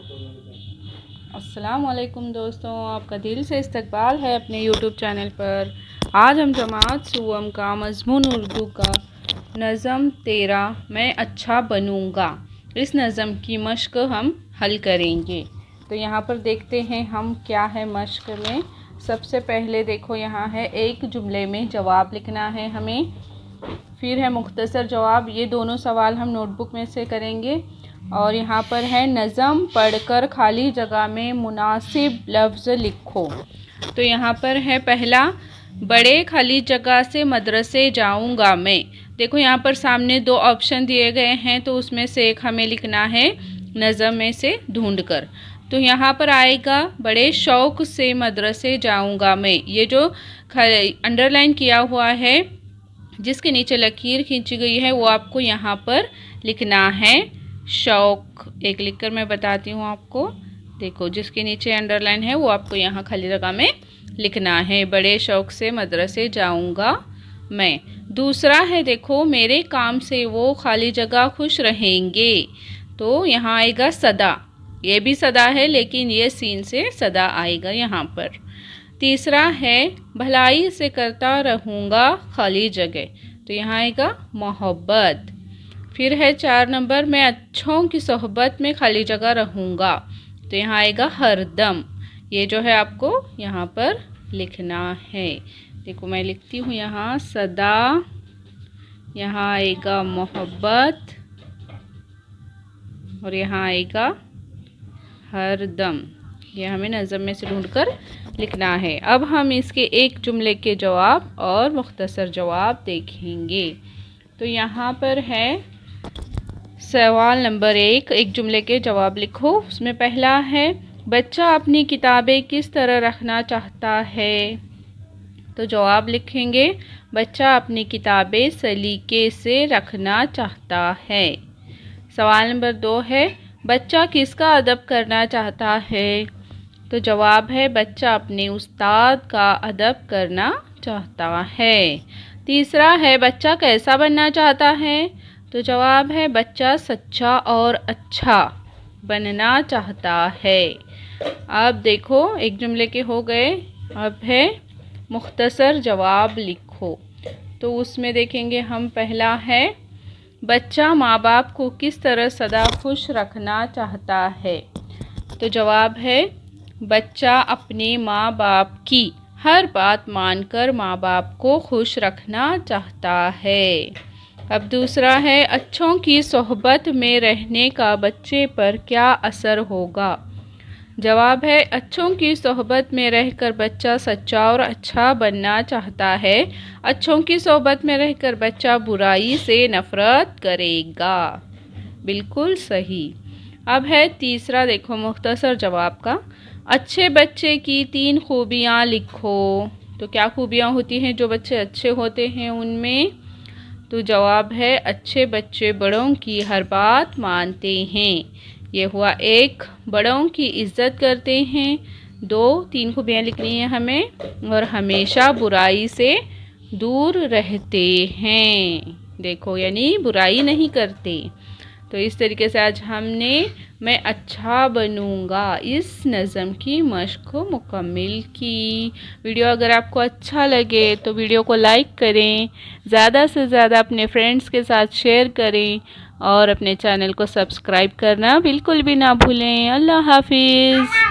अस्सलामुअलैकुम दोस्तों, आपका दिल से इस्तकबाल है अपने यूट्यूब चैनल पर। आज हम जमात सुवम का मज़मून उर्दू का नज़म तेरा मैं अच्छा बनूँगा, इस नज़म की मश्क हम हल करेंगे। तो यहाँ पर देखते हैं हम क्या है मश्क में। सबसे पहले देखो यहाँ है एक जुमले में जवाब लिखना है हमें, फिर है मुख्तसर जवाब। ये दोनों सवाल हम नोटबुक में से करेंगे। और यहाँ पर है नज़म पढ़कर खाली जगह में मुनासिब लफ्ज़ लिखो। तो यहाँ पर है पहला, बड़े खाली जगह से मदरसे जाऊँगा मैं। देखो यहाँ पर सामने दो ऑप्शन दिए गए हैं, तो उसमें से एक हमें लिखना है नज़म में से ढूंढकर। तो यहाँ पर आएगा बड़े शौक़ से मदरसे जाऊँगा मैं। ये जो अंडरलाइन किया हुआ है, जिसके नीचे लकीर खींची गई है, वो आपको यहाँ पर लिखना है शौक़। एक लिखकर मैं बताती हूँ आपको। देखो जिसके नीचे अंडरलाइन है वो आपको यहाँ खाली जगह में लिखना है, बड़े शौक़ से मदरसे जाऊँगा मैं। दूसरा है देखो, मेरे काम से वो खाली जगह खुश रहेंगे। तो यहाँ आएगा सदा, ये भी सदा है लेकिन ये सीन से सदा आएगा यहाँ पर। तीसरा है भलाई से करता रहूँगा खाली जगह। तो यहाँ आएगा मोहब्बत। फिर है 4 नंबर, मैं अच्छों की सोहबत में खाली जगह रहूँगा। तो यहाँ आएगा हरदम। ये जो है आपको यहाँ पर लिखना है। देखो मैं लिखती हूँ यहाँ सदा, यहाँ आएगा मोहब्बत और यहाँ आएगा हरदम। ये हमें नज़म में से ढूंढकर लिखना है। अब हम इसके एक जुमले के जवाब और मुख्तसर जवाब देखेंगे। तो यहाँ पर है सवाल नंबर 1, एक जुमले के जवाब लिखो। उसमें पहला है, बच्चा अपनी किताबें किस तरह रखना चाहता है। तो जवाब लिखेंगे, बच्चा अपनी किताबें सलीके से रखना चाहता है। सवाल नंबर 2 है, बच्चा किसका अदब करना चाहता है। तो जवाब है, बच्चा अपने उस्ताद का अदब करना चाहता है। तीसरा है, बच्चा कैसा बनना चाहता है। तो जवाब है, बच्चा सच्चा और अच्छा बनना चाहता है। अब देखो एक जुमले के हो गए, अब है मुख्तसर जवाब लिखो। तो उसमें देखेंगे हम, पहला है, बच्चा माँ बाप को किस तरह सदा खुश रखना चाहता है। तो जवाब है, बच्चा अपने माँ बाप की हर बात मानकर माँ बाप को खुश रखना चाहता है। अब दूसरा है, अच्छों की सोहबत में रहने का बच्चे पर क्या असर होगा। जवाब है, अच्छों की सोहबत में रहकर बच्चा सच्चा और अच्छा बनना चाहता है। अच्छों की सोहबत में रहकर बच्चा बुराई से नफ़रत करेगा। बिल्कुल सही। अब है तीसरा, देखो मुख्तसर जवाब का, अच्छे बच्चे की 3 खूबियाँ लिखो। तो क्या खूबियाँ होती हैं जो बच्चे अच्छे होते हैं उनमें। तो जवाब है, अच्छे बच्चे बड़ों की हर बात मानते हैं। ये हुआ 1, बड़ों की इज़्ज़त करते हैं। 2, 3 खूबियाँ लिखनी है हमें। और हमेशा बुराई से दूर रहते हैं। देखो यानी बुराई नहीं करते। तो इस तरीके से आज हमने मैं अच्छा बनूँगा इस नज़म की मश्क को मुकम्मल की। वीडियो अगर आपको अच्छा लगे तो वीडियो को लाइक करें, ज़्यादा से ज़्यादा अपने फ्रेंड्स के साथ शेयर करें और अपने चैनल को सब्सक्राइब करना बिल्कुल भी ना भूलें। अल्लाह हाफिज़।